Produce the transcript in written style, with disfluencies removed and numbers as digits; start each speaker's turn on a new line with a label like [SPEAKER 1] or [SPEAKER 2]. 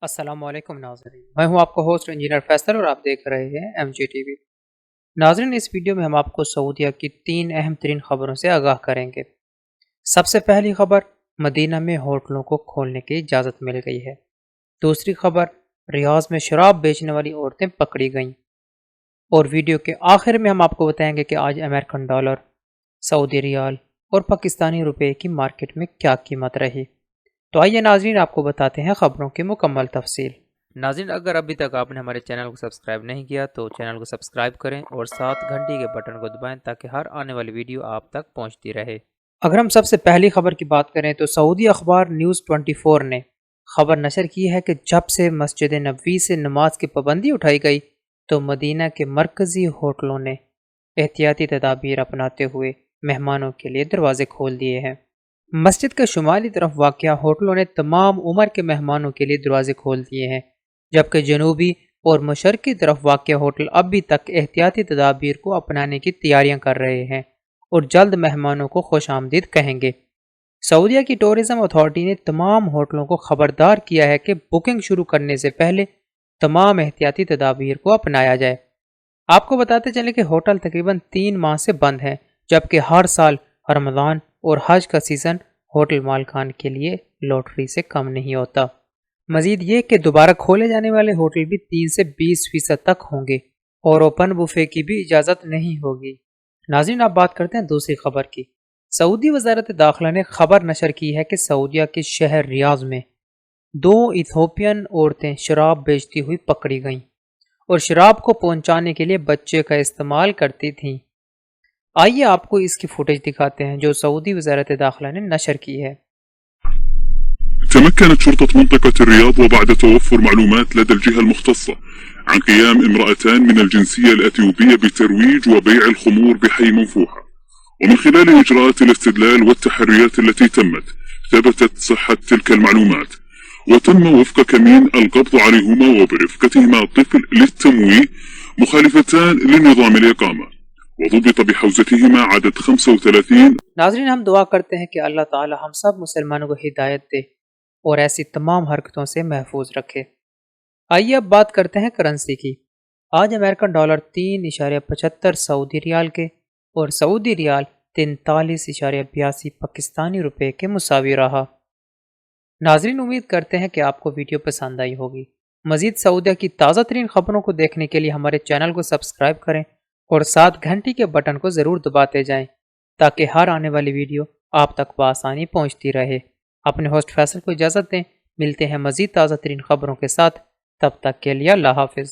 [SPEAKER 1] अस्सलाम वालेकुम नाज़रीन, मैं हूं आपका होस्ट इंजीनियर फैसल और आप देख रहे हैं MGTV। नाज़रीन, इस वीडियो में हम आपको सऊदीया की 3 अहम तरीन खबरों से आगाह करेंगे। सबसे पहली खबर, मदीना में होटलों को खोलने की इजाज़त मिल गई है। दूसरी खबर, रियाज में शराब बेचने वाली औरतें पकड़ी गईं। और वीडियो के आखिर में हम आपको बताएंगे कि आज अमेरिकन डॉलर, सऊदी रियाल और पाकिस्तानी रुपए की मार्केट में क्या कीमत रही। तो आइए नाज़रीन, आपको बताते हैं खबरों की मुकम्मल तफसील। नाज़रीन, अगर अभी तक आपने हमारे चैनल को सब्सक्राइब नहीं किया तो चैनल को सब्सक्राइब करें और साथ घंटी के बटन को दबाएं ताकि हर आने वाली वीडियो आप तक पहुंचती रहे। अगर हम सबसे पहली खबर की बात करें तो सऊदी अखबार न्यूज़ 24 ने खबर नशर की है कि जब से मस्जिद नबवी से नमाज की पाबंदी उठाई गई तो मदीना के मरकज़ी होटलों ने एहतियाती तदाबीर अपनाते हुए मेहमानों के लिए दरवाजे खोल दिए हैं। मस्जिद के शुमाली तरफ वाक़या होटलों ने तमाम उम्र के मेहमानों के लिए दरवाजे खोल दिए हैं, जबकि जनूबी और मशरक़ी तरफ वाक़या होटल अभी तक एहतियाती तदाबीर को अपनाने की तैयारियां कर रहे हैं और जल्द मेहमानों को खुश आमदीद कहेंगे। सऊदीया की टूरिज़्म अथॉरिटी ने तमाम होटलों को खबरदार किया है कि बुकिंग शुरू करने से पहले तमाम एहतियाती तदाबीर को अपनाया जाए। आपको बताते चलें कि होटल तकरीबन 3 माह से बंद हैं, जबकि हर साल रमज़ान और हज का सीज़न होटल मालकान के लिए लॉटरी से कम नहीं होता। मजीद ये कि दोबारा खोले जाने वाले होटल भी 3 से 20% तक होंगे और ओपन बुफे की भी इजाज़त नहीं होगी। नाज़रीन, आप बात करते हैं दूसरी खबर की। सऊदी वज़ारत दाखिला ने खबर नशर की है कि सऊदिया के शहर रियाज में 2 इथोपियन औरतें शराब बेचती हुई पकड़ी गईं और शराब को पहुंचाने के लिए बच्चे का इस्तेमाल करती थीं। आइए आपको इसकी फुटेज दिखाते हैं जो सऊदी वज़ारत दाखिला ने नशर की है।
[SPEAKER 2] تمكنت شرطة منطقة الرياض وبعد توفر معلومات لدى الجهة المختصة عن قيام امرأتان من الجنسية الأثيوبية بترويج وبيع الخمور بحي منفوحة، ومن خلال إجراءات الاستدلال والتحريات التي تمت ثبتت صحة تلك المعلومات، وتم وفق كمين القبض عليهما وبرفقتهما طفل للتمويه مخالفتان لنظام الإقامة، وضبط بحوزتهما عدد 35।
[SPEAKER 1] नाज़रीन, हम दुआ करते हैं कि अल्लाह ताला हम सब मुसलमानों को हिदायत दे और ऐसी तमाम हरकतों से महफूज रखे। आइए अब बात करते हैं करेंसी की। आज अमेरिकन डॉलर 3.75 सऊदी रियाल के और सऊदी रियाल 43.82 पाकिस्तानी रुपए के मुसावी रहा। नाज़रीन, उम्मीद करते हैं कि आपको वीडियो पसंद आई होगी। मज़ीद सऊदिया की ताज़ा तरीन खबरों को देखने के लिए हमारे चैनल को सब्सक्राइब करें और साथ घंटी के बटन को ज़रूर दबाते जाएं ताकि हर आने वाली वीडियो आप तक बआसानी पहुंचती रहे। अपने होस्ट फैसल को इजाज़त दें। मिलते हैं मज़ीद ताज़ा तरीन खबरों के साथ, तब तक के लिए अल्लाह हाफ़िज़।